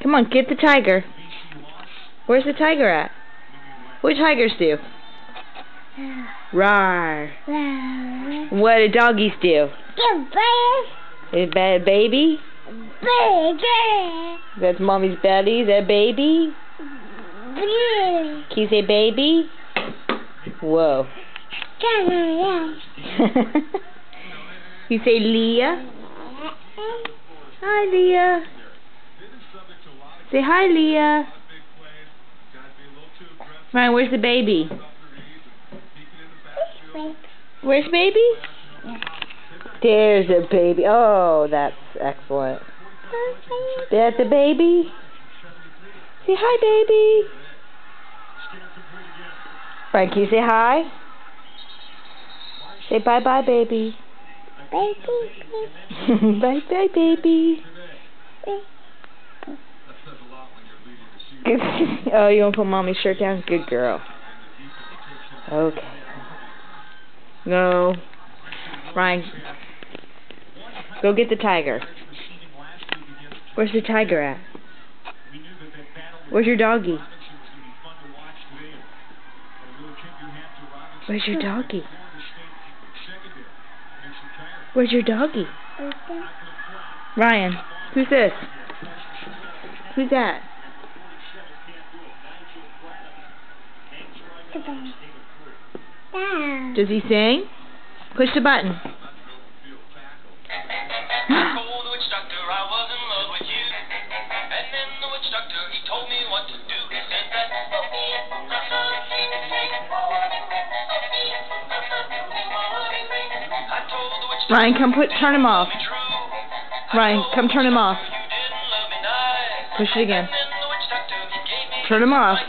Come on, get the tiger. Where's the tiger at? What do tigers do? Rawr. What do doggies do? Is that a baby? That's mommy's belly. Is that a baby? Can you say baby? Whoa. You say Leah? Hi, Leah. Say hi, Leah. Ryan, where's the baby? Where's baby? There's a baby. Oh, that's excellent. That's a baby. Say hi, baby. Ryan, can you say hi? Say bye-bye, baby. Bye-bye, baby. Oh, you want to put mommy's shirt down? Good girl. Okay. No. Ryan, go get the tiger. Where's the tiger at? Where's your doggy? Where's your doggy? Where's your doggy? Ryan, who's this? Who's that? Does he sing? Push the button. Ryan, come turn him off. Ryan, come turn him off. Push it again. Turn him off.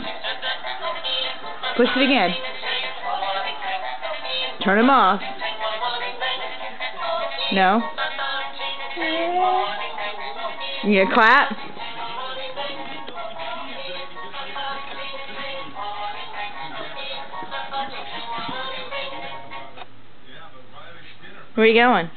Push it again. Turn him off. No? You gonna clap? Where are you going?